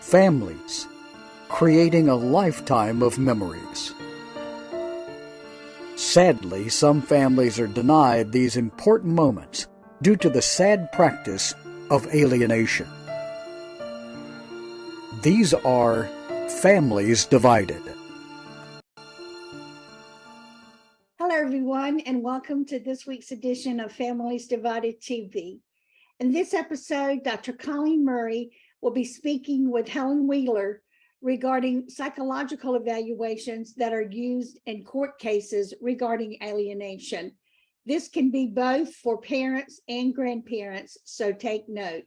Families, creating a lifetime of memories. Sadly, some families are denied these important moments due to the sad practice of alienation. These are families divided. Hello, everyone, and welcome to this week's edition of Families Divided TV. In this episode, Dr. Colleen Murray will be speaking with Helen Wheeler regarding psychological evaluations that are used in court cases regarding alienation. This can be both for parents and grandparents, so take note.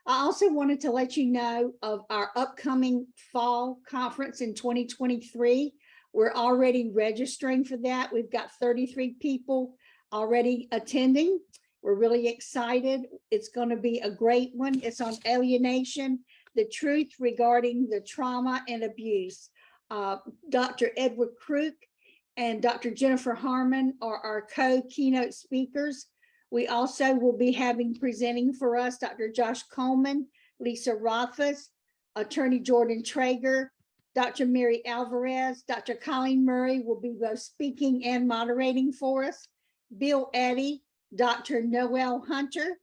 I also wanted to let you know of our upcoming fall conference in 2023. We're already registering for that. We've got 33 people already attending. We're really excited. It's going to be a great one. It's on alienation, the truth regarding the trauma and abuse. Dr. Edward Crook and Dr. Jennifer Harmon are our co-keynote speakers. We also will be having presenting for us Dr. Josh Coleman, Lisa Rothfuss, Attorney Jordan Traeger, Dr. Mary Alvarez, Dr. Colleen Murray will be both speaking and moderating for us. Bill Eddy, Dr. Noel Hunter,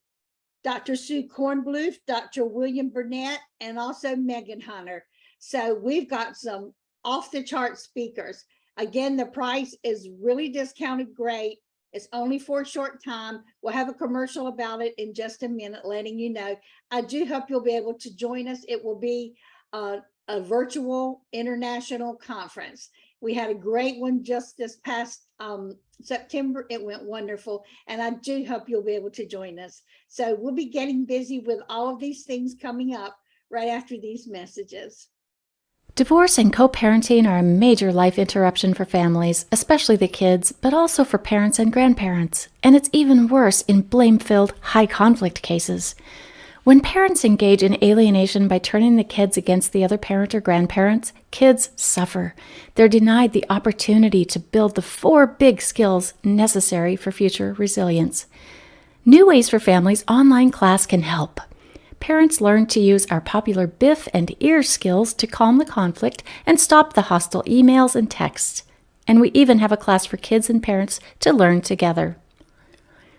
Dr. Sue Kornbluth, Dr. William Burnett, and also Megan Hunter. So we've got some off-the-chart speakers. Again, the price is really discounted great. It's only for a short time. We'll have a commercial about it in just a minute, letting you know. I do hope you'll be able to join us. It will be a virtual international conference. We had a great one just this past September. It went wonderful, and I do hope you'll be able to join us. So we'll be getting busy with all of these things coming up right after these messages. Divorce and co-parenting are a major life interruption for families, especially the kids, but also for parents and grandparents. And it's even worse in blame-filled, high-conflict cases. When parents engage in alienation by turning the kids against the other parent or grandparents, kids suffer. They're denied the opportunity to build the 4 big skills necessary for future resilience. New Ways for Families online class can help. Parents learn to use our popular BIF and EAR skills to calm the conflict and stop the hostile emails and texts. And we even have a class for kids and parents to learn together.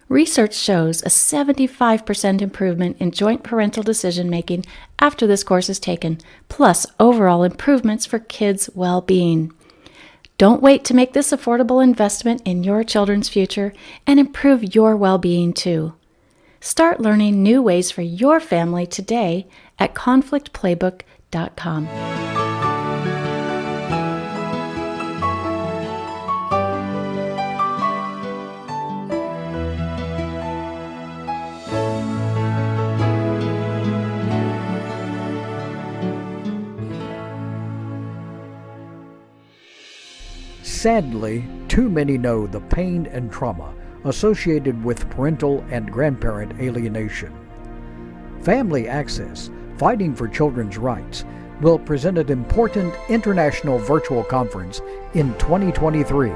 Research shows a 75% improvement in joint parental decision-making after this course is taken, plus overall improvements for kids' well-being. Don't wait to make this affordable investment in your children's future and improve your well-being too. Start learning new ways for your family today at conflictplaybook.com. Sadly, too many know the pain and trauma associated with parental and grandparent alienation. Family Access, Fighting for Children's Rights, will present an important international virtual conference in 2023.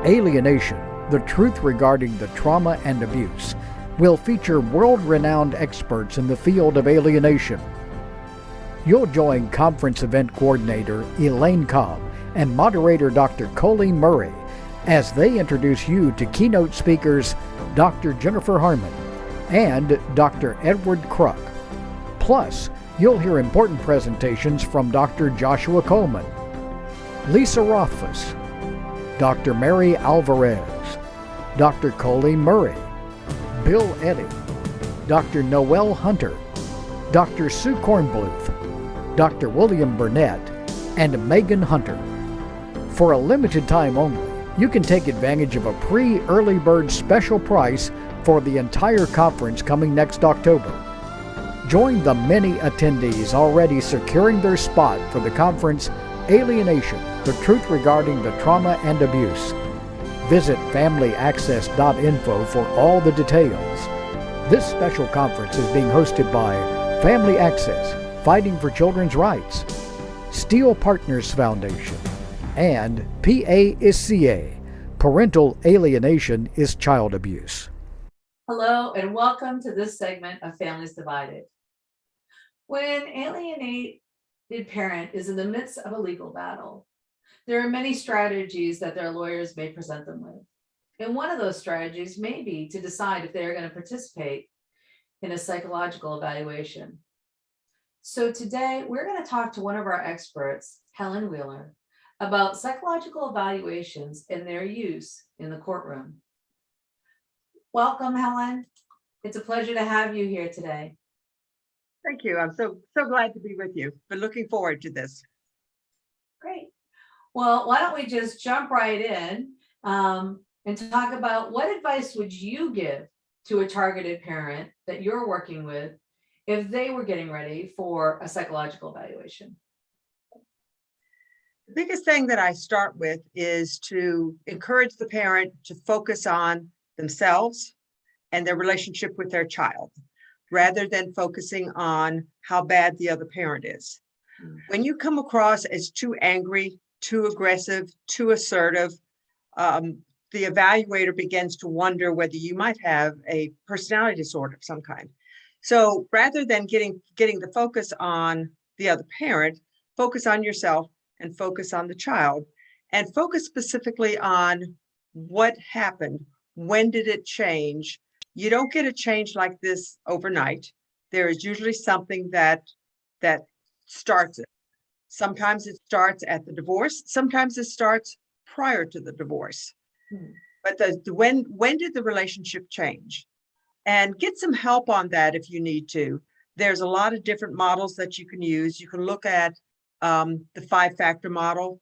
Alienation, the truth regarding the trauma and abuse, will feature world-renowned experts in the field of alienation. You'll join conference event coordinator Elaine Cobb and moderator Dr. Colleen Murray as they introduce you to keynote speakers Dr. Jennifer Harmon and Dr. Edward Crook. Plus, you'll hear important presentations from Dr. Joshua Coleman, Lisa Rothfuss, Dr. Mary Alvarez, Dr. Colleen Murray, Bill Eddy, Dr. Noel Hunter, Dr. Sue Kornbluth, Dr. William Burnett, and Megan Hunter. For a limited time only, you can take advantage of a pre-early bird special price for the entire conference coming next October. Join the many attendees already securing their spot for the conference Alienation, the Truth Regarding the Trauma and Abuse. Visit familyaccess.info for all the details. This special conference is being hosted by Family Access, Fighting for Children's Rights, Steel Partners Foundation, and PASCA, Parental Alienation is Child Abuse. Hello and welcome to this segment of Families Divided. When an alienated parent is in the midst of a legal battle, there are many strategies that their lawyers may present them with. And one of those strategies may be to decide if they are going to participate in a psychological evaluation. So today we're going to talk to one of our experts, Helen Wheeler, about psychological evaluations and their use in the courtroom. Welcome, Helen. It's a pleasure to have you here today. Thank you. I'm so glad to be with you. Been looking forward to this. Great. Well, why don't we just jump right in and talk about what advice would you give to a targeted parent that you're working with if they were getting ready for a psychological evaluation? The biggest thing that I start with is to encourage the parent to focus on themselves and their relationship with their child, rather than focusing on how bad the other parent is. When you come across as too angry, too aggressive, too assertive, the evaluator begins to wonder whether you might have a personality disorder of some kind. So rather than getting the focus on the other parent, focus on yourself and focus on the child, and focus specifically on what happened. When did it change? You don't get a change like this overnight. There is usually something that starts it. Sometimes it starts at the divorce. Sometimes it starts prior to the divorce. But when did the relationship change? And get some help on that if you need to. There's a lot of different models that you can use. You can look at the 5-factor model.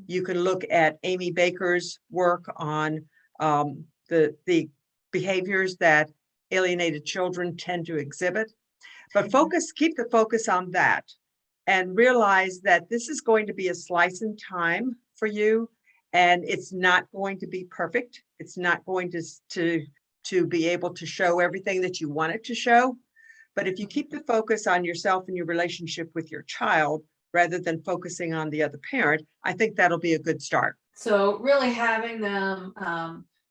You can look at Amy Baker's work on the behaviors that alienated children tend to exhibit. But keep the focus on that and realize that this is going to be a slice in time for you, and it's not going to be perfect. It's not going to be able to show everything that you want it to show. But if you keep the focus on yourself and your relationship with your child, rather than focusing on the other parent, I think that'll be a good start. So really having them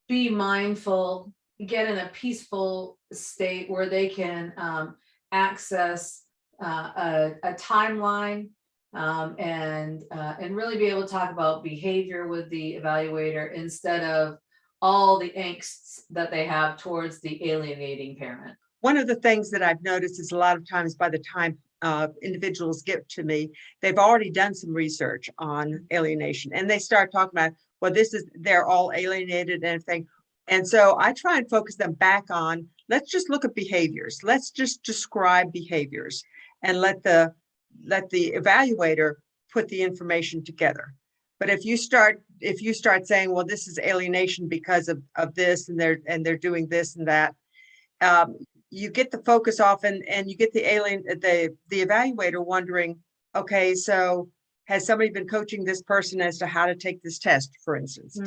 be mindful, get in a peaceful state where they can access a timeline and really be able to talk about behavior with the evaluator instead of all the angsts that they have towards the alienating parent. One of the things that I've noticed is a lot of times by the time individuals get to me, they've already done some research on alienation, and they start talking about, well, they're all alienated and everything. And so I try and focus them back on, let's just look at behaviors. Let's just describe behaviors and let the evaluator put the information together. But if you start saying, well, this is alienation because of this, and they're doing this and that, you get the focus off, and you get the evaluator wondering, okay, so has somebody been coaching this person as to how to take this test, for instance?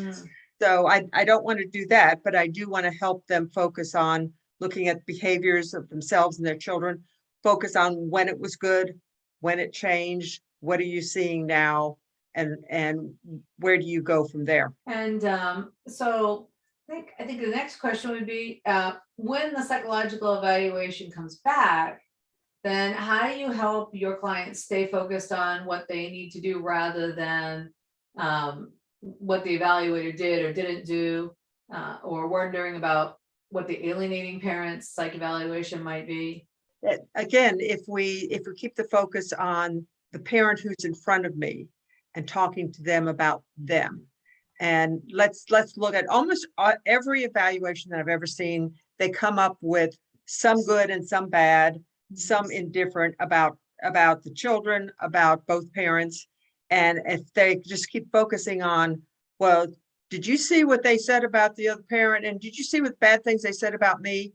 So I don't want to do that, but I do want to help them focus on looking at behaviors of themselves and their children, focus on when it was good, when it changed, what are you seeing now, and where do you go from there? And so I think the next question would be, when the psychological evaluation comes back, then how do you help your clients stay focused on what they need to do rather than what the evaluator did or didn't do, or wondering about what the alienating parent's psych evaluation might be? Again, if we keep the focus on the parent who's in front of me and talking to them about them, and let's look at almost every evaluation that I've ever seen, they come up with some good and some bad, some indifferent about the children, about both parents. And if they just keep focusing on, well, did you see what they said about the other parent? And did you see what bad things they said about me?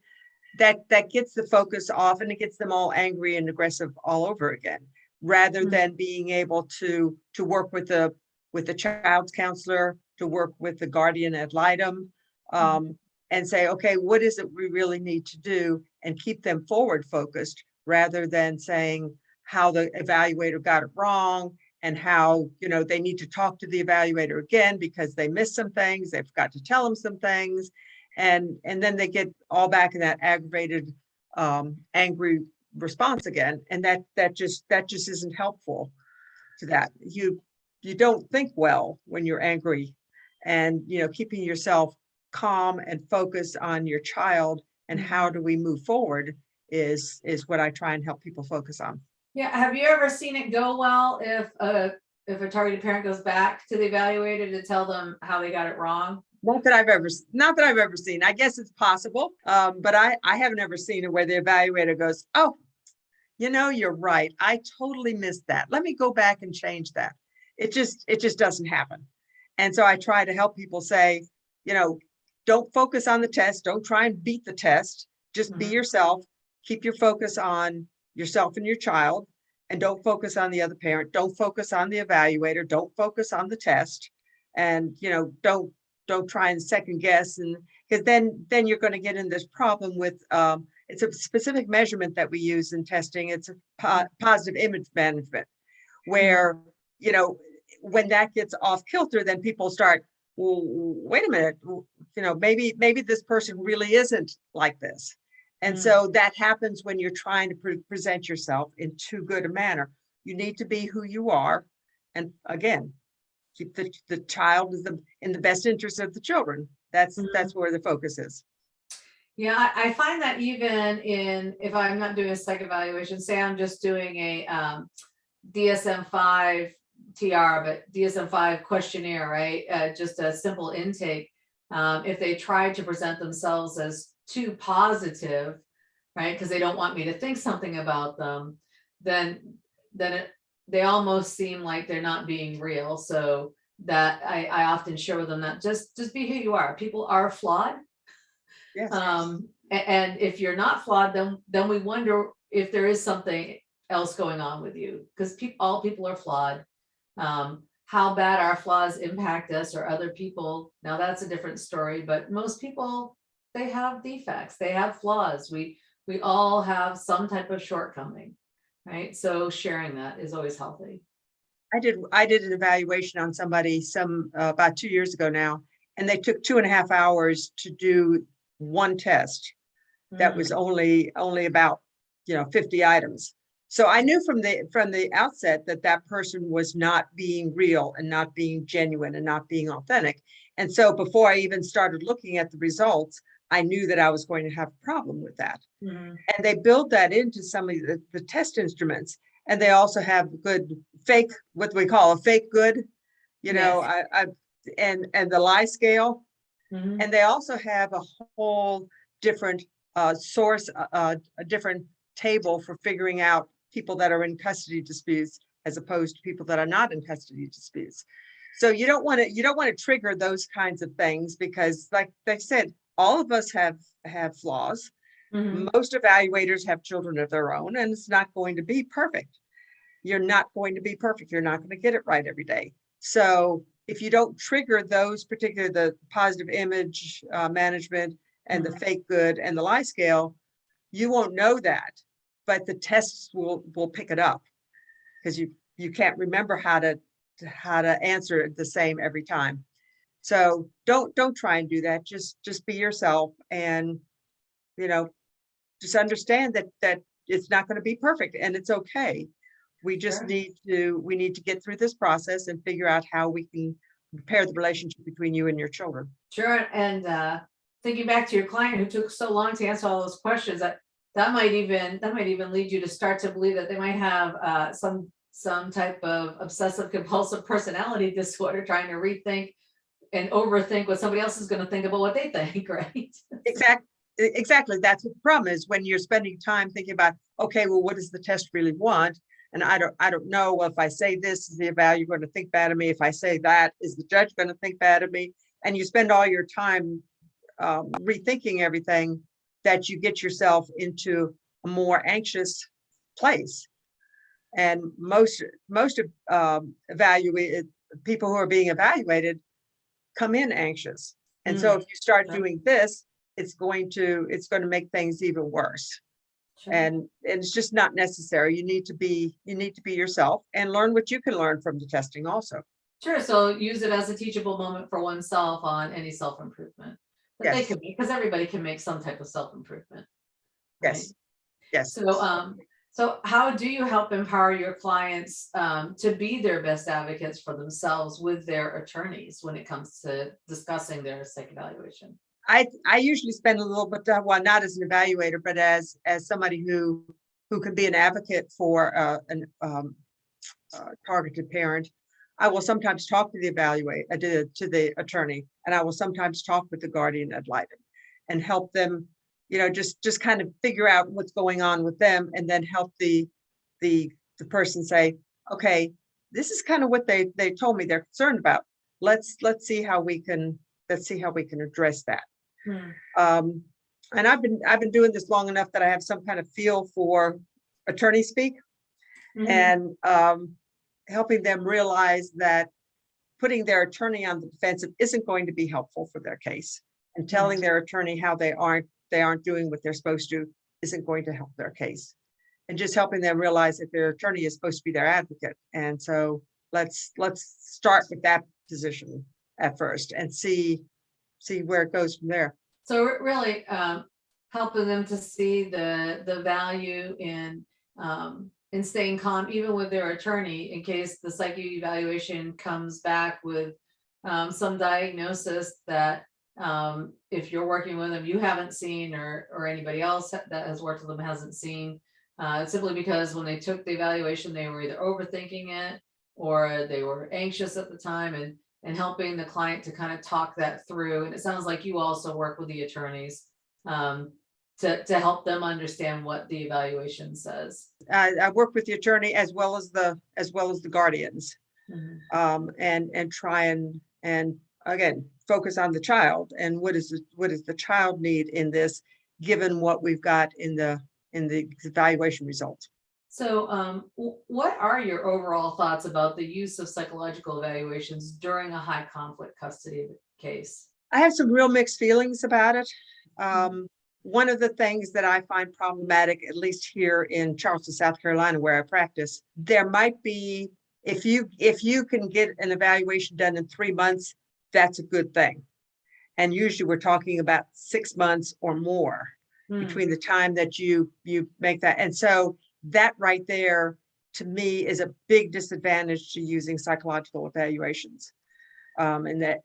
That gets the focus off, and it gets them all angry and aggressive all over again, rather than being able to work with the child's counselor, to work with the guardian ad litem, and say, okay, what is it we really need to do, and keep them forward focused, rather than saying how the evaluator got it wrong and how, they need to talk to the evaluator again because they missed some things, they forgot to tell them some things. And then they get all back in that aggravated, angry response again. And that just isn't helpful to that. You don't think well when you're angry, and keeping yourself calm and focused on your child and how do we move forward is what I try and help people focus on. Yeah. Have you ever seen it go well if a targeted parent goes back to the evaluator to tell them how they got it wrong? Not that I've ever seen. I guess it's possible, but I haven't ever seen it where the evaluator goes, "Oh, you're right. I totally missed that. Let me go back and change that." It just doesn't happen. And so I try to help people say, don't focus on the test. Don't try and beat the test. Just be yourself. Keep your focus on yourself and your child, and don't focus on the other parent. Don't focus on the evaluator. Don't focus on the test. And, don't try and second guess. And because then you're going to get in this problem with, it's a specific measurement that we use in testing. It's a positive image management, where, when that gets off kilter, then people start, well, wait a minute, maybe this person really isn't like this. And so that happens when you're trying to present yourself in too good a manner. You need to be who you are. And again, keep the child in the best interest of the children. That's where the focus is. Yeah, I find that even if I'm not doing a psych evaluation, say I'm just doing a DSM-5 TR, but DSM-5 questionnaire, right? Just a simple intake. If they try to present themselves as too positive, right? Because they don't want me to think something about them, then they almost seem like they're not being real. So that I often share with them that just be who you are. People are flawed. Yes. And if you're not flawed, then we wonder if there is something else going on with you, because all people are flawed. How bad our flaws impact us or other people, now that's a different story, but most people, they have defects, they have flaws. We all have some type of shortcoming, right? So sharing that is always healthy. I did an evaluation on somebody about 2 years ago now, and they took 2.5 hours to do one test that was only about 50 items. So I knew from the outset that person was not being real and not being genuine and not being authentic. And so before I even started looking at the results, I knew that I was going to have a problem with that. And they build that into some of the test instruments. And they also have good fake, what we call a fake good, Yes. and the lie scale. And they also have a whole different source, a different table for figuring out people that are in custody disputes as opposed to people that are not in custody disputes. So you don't want to trigger those kinds of things, because like I said, all of us have flaws. Most evaluators have children of their own, and it's not going to be perfect. You're not going to be perfect. You're not going to get it right every day. So if you don't trigger those particular, the positive image management and the fake good and the lie scale, you won't know that, but the tests will pick it up, because you can't remember how to answer it the same every time. So don't try and do that. Just be yourself, and just understand that it's not going to be perfect, and it's okay. We just need to get through this process and figure out how we can repair the relationship between you and your children. Sure. And thinking back to your client who took so long to answer all those questions, that might even lead you to start to believe that they might have some type of obsessive compulsive personality disorder, trying to rethink and overthink what somebody else is going to think about what they think, right? Exactly. That's what the problem is, when you're spending time thinking about, okay, well, what does the test really want? And I don't know. Well, if I say this, is the evaluator going to think bad of me? If I say that, is the judge going to think bad of me? And you spend all your time rethinking everything, that you get yourself into a more anxious place. And most evaluated people who are being evaluated come in anxious. And so if you start doing this, it's going to make things even worse. Sure. And it's just not necessary. You need to be yourself and learn what you can learn from the testing also. Sure. So use it as a teachable moment for oneself on any self-improvement that they can make, because everybody can make some type of self-improvement. Right? Yes. So So how do you help empower your clients to be their best advocates for themselves with their attorneys when it comes to discussing their psych evaluation? I usually spend a little bit, well, not as an evaluator, but as somebody who can be an advocate for an targeted parent. I will sometimes talk to the to the attorney, and I will sometimes talk with the guardian ad litem and help them, just kind of figure out what's going on with them, and then help the person say, okay, this is kind of what they told me they're concerned about. Let's see how we can address that. And I've been doing this long enough that I have some kind of feel for attorney speak, and helping them realize that putting their attorney on the defensive isn't going to be helpful for their case, and telling their attorney how they aren't doing what they're supposed to isn't going to help their case, and just helping them realize that their attorney is supposed to be their advocate. And so let's start with that position at first and see where it goes from there. So really helping them to see the value in staying calm, even with their attorney, in case the psych evaluation comes back with some diagnosis that if you're working with them, you haven't seen, or anybody else that has worked with them hasn't seen, simply because when they took the evaluation, they were either overthinking it or they were anxious at the time, and helping the client to kind of talk that through. And it sounds like you also work with the attorneys to help them understand what the evaluation says. I work with the attorney as well as the guardians, and try and again focus on the child and what does the child need in this, given what we've got in the evaluation results. So what are your overall thoughts about the use of psychological evaluations during a high conflict custody case? I have some real mixed feelings about it. One of the things that I find problematic, at least here in Charleston, South Carolina, where I practice, there might be, if you can get an evaluation done in 3 months, that's a good thing. And usually we're talking about 6 months or more between the time that you make that. And so that right there, to me, is a big disadvantage to using psychological evaluations. And that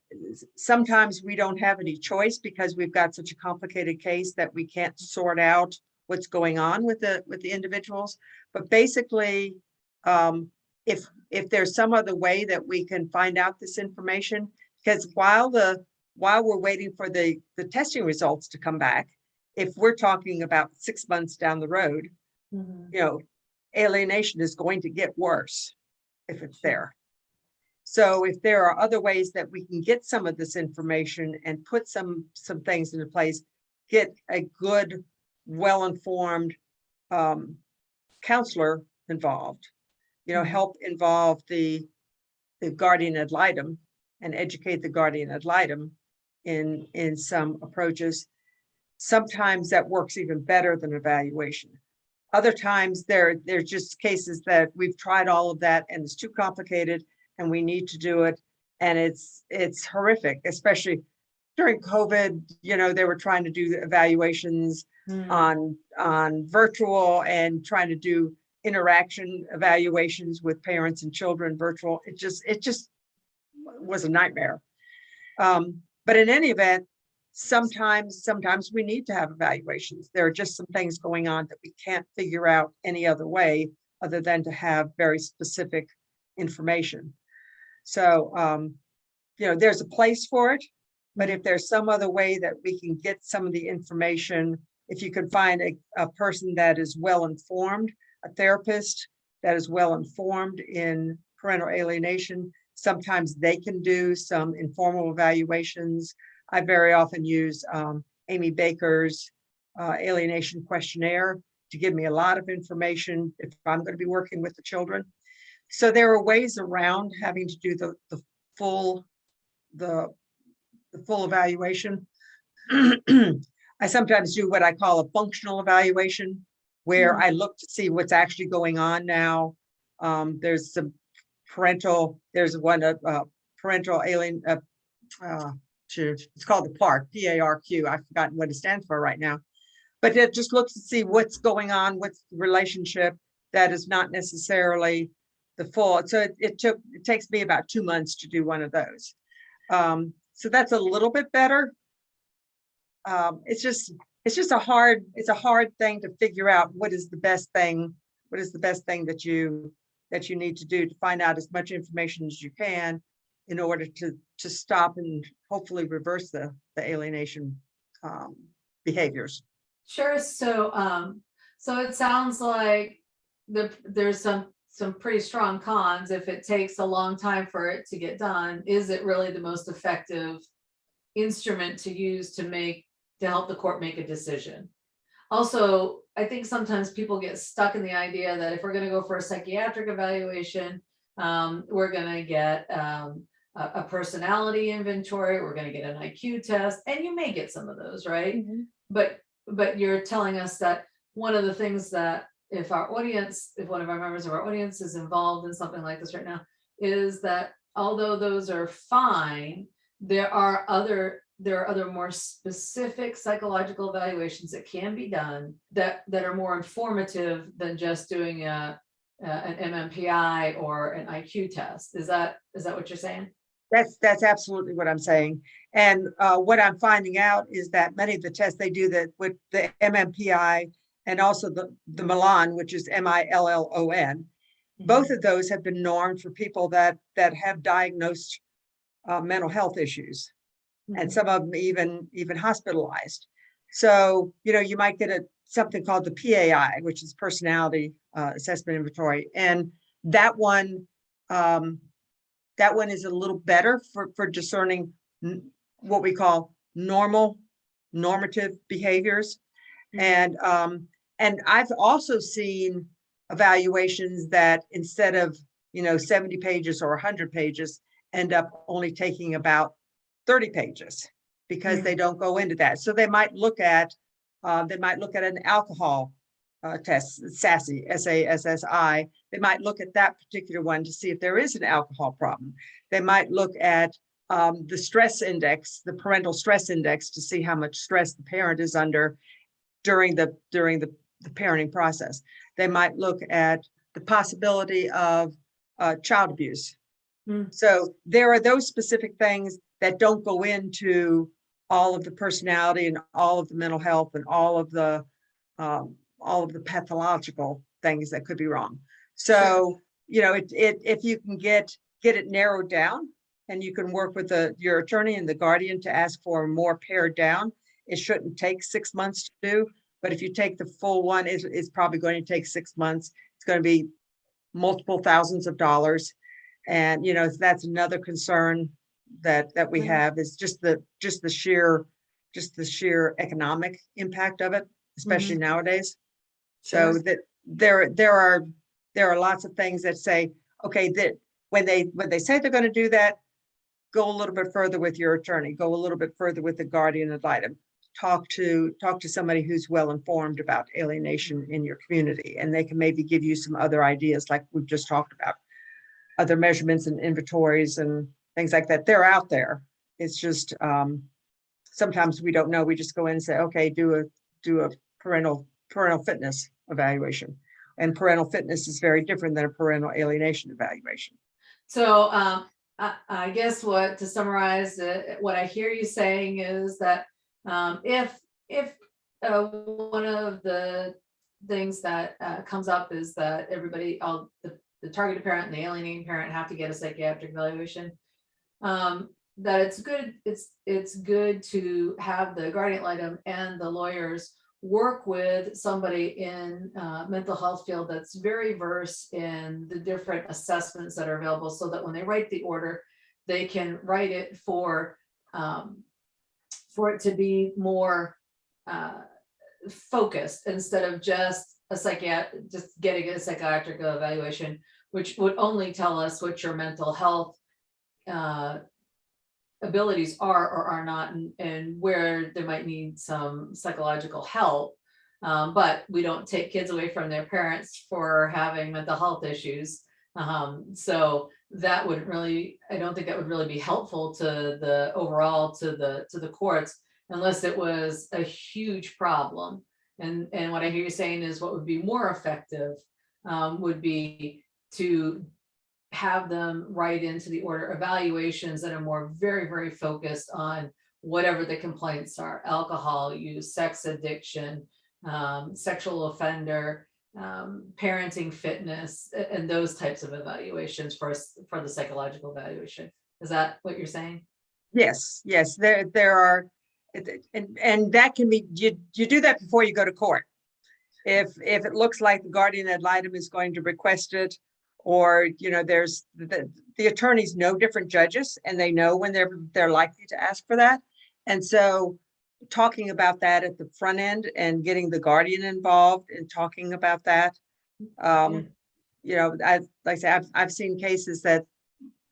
sometimes we don't have any choice because we've got such a complicated case that we can't sort out what's going on with the individuals. But basically, if there's some other way that we can find out this information, because while we're waiting for the testing results to come back, if we're talking about 6 months down the road, alienation is going to get worse if it's there. So if there are other ways that we can get some of this information and put some things into place, get a good, well-informed counselor involved, help involve the guardian ad litem and educate the guardian ad litem in some approaches. Sometimes that works even better than evaluation. Other times there's just cases that we've tried all of that and it's too complicated and we need to do it. And it's horrific, especially during COVID. They were trying to do evaluations on virtual and trying to do interaction evaluations with parents and children virtual. It just was a nightmare. But in any event, sometimes we need to have evaluations. There are just some things going on that we can't figure out any other way other than to have very specific information. So, there's a place for it, but if there's some other way that we can get some of the information, if you can find a person that is well-informed, a therapist that is well-informed in parental alienation, sometimes they can do some informal evaluations. I very often use Amy Baker's alienation questionnaire to give me a lot of information if I'm going to be working with the children. So there are ways around having to do the full evaluation. I sometimes do what I call a functional evaluation, where I look to see what's actually going on now. There's some parental alien. It's called the PARQ, P-A-R-Q. I've forgotten what it stands for right now. But it just looks to see what's going on, what's the relationship. that is not necessarily the full. So it takes me about 2 months to do one of those. So that's a little bit better. It's just a hard thing to figure out what is the best thing that you need to do to find out as much information as you can in order to stop and hopefully reverse the alienation behaviors. Sure. So it sounds like there's some pretty strong cons. If it takes a long time for it to get done, is it really the most effective instrument to use to help the court make a decision? Also, I think sometimes people get stuck in the idea that if we're going to go for a psychiatric evaluation, we're going to get a personality inventory, we're going to get an IQ test, and you may get some of those, right? Mhm. But you're telling us that one of the things that if one of our members of our audience is involved in something like this right now, is that although those are fine, there are other more specific psychological evaluations that can be done that are more informative than just doing an MMPI or an IQ test. Is that what you're saying? That's absolutely what I'm saying. And what I'm finding out is that many of the tests they do that with the MMPI and also the Milan, which is MILLON, both of those have been normed for people that have diagnosed mental health issues, and some of them even hospitalized. So you might get something called the PAI, which is Personality Assessment Inventory, and that one is a little better for discerning what we call normative behaviors. And I've also seen evaluations that instead of 70 pages or 100 pages end up only taking about 30 pages because they don't go into that. So they might look at an alcohol test, SASSI, SASSI. They might look at that particular one to see if there is an alcohol problem. They might look at the stress index, the parental stress index, to see how much stress the parent is under during the parenting process. They might look at the possibility of child abuse. So there are those specific things that don't go into all of the personality and all of the mental health and all of the pathological things that could be wrong. So if you can get it narrowed down, and you can work with your attorney and the guardian to ask for more pared down, it shouldn't take 6 months to do. But if you take the full one, it's probably going to take 6 months. It's going to be multiple thousands of dollars. And that's another concern that we have, is just the sheer economic impact of it, especially nowadays. So that there are lots of things that say, okay, that when they say they're going to do that, go a little bit further with your attorney, go a little bit further with the guardian ad litem. Talk to somebody who's well informed about alienation in your community, and they can maybe give you some other ideas, like we've just talked about, other measurements and inventories and things like that. They're out there. It's just sometimes we don't know. We just go in and say, okay, do a parental fitness evaluation, and parental fitness is very different than a parental alienation evaluation. So I guess to summarize, what I hear you saying is that if one of the things that comes up is that the targeted parent and the alienating parent have to get a psychiatric evaluation, that it's good to have the guardian ad litem and the lawyers work with somebody in mental health field that's very versed in the different assessments that are available, so that when they write the order, they can write it for it to be more focused, instead of just getting a psychiatric evaluation, which would only tell us what your mental health abilities are or are not, and where they might need some psychological help. But we don't take kids away from their parents for having mental health issues. So that wouldn't really, I don't think that would really be helpful to the courts, unless it was a huge problem. And what I hear you saying is what would be more effective would be to have them write into the order evaluations that are more very, very focused on whatever the complaints are: alcohol use, sex addiction, sexual offender, parenting fitness, and those types of evaluations for the psychological evaluation. Is that what you're saying? Yes, there are, and that can be, you do that before you go to court. If it looks like the guardian ad litem is going to request it, or there's the attorneys know different judges, and they know when they're likely to ask for that. And so talking about that at the front end and getting the guardian involved and talking about that, like I say, I've seen cases that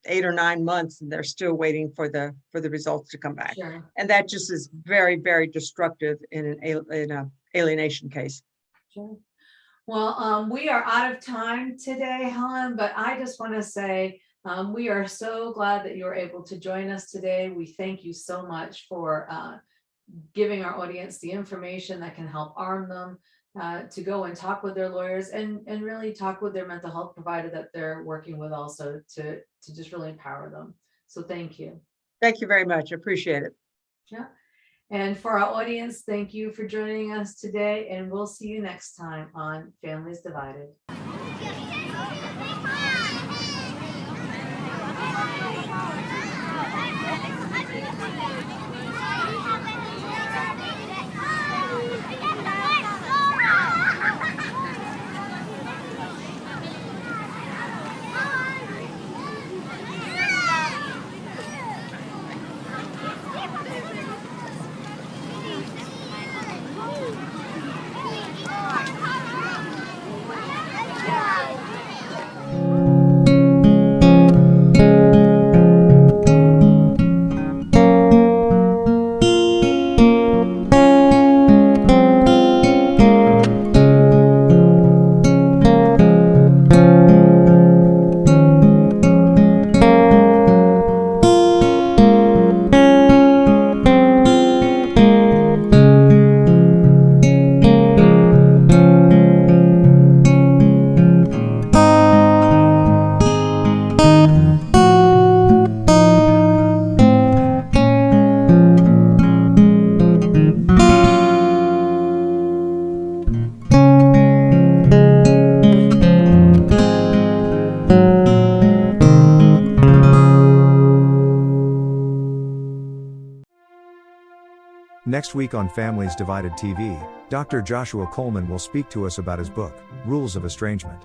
8 or 9 months and they're still waiting for the results to come back. Sure. And that just is very, very destructive in an alienation case. Sure. Well, we are out of time today, Helen, but I just want to say we are so glad that you were able to join us today. We thank you so much for giving our audience the information that can help arm them to go and talk with their lawyers and really talk with their mental health provider that they're working with also to just really empower them. So thank you. Thank you very much. Appreciate it. Yeah. And for our audience, thank you for joining us today, and we'll see you next time on Families Divided. Next week on Families Divided TV, Dr. Joshua Coleman will speak to us about his book, Rules of Estrangement.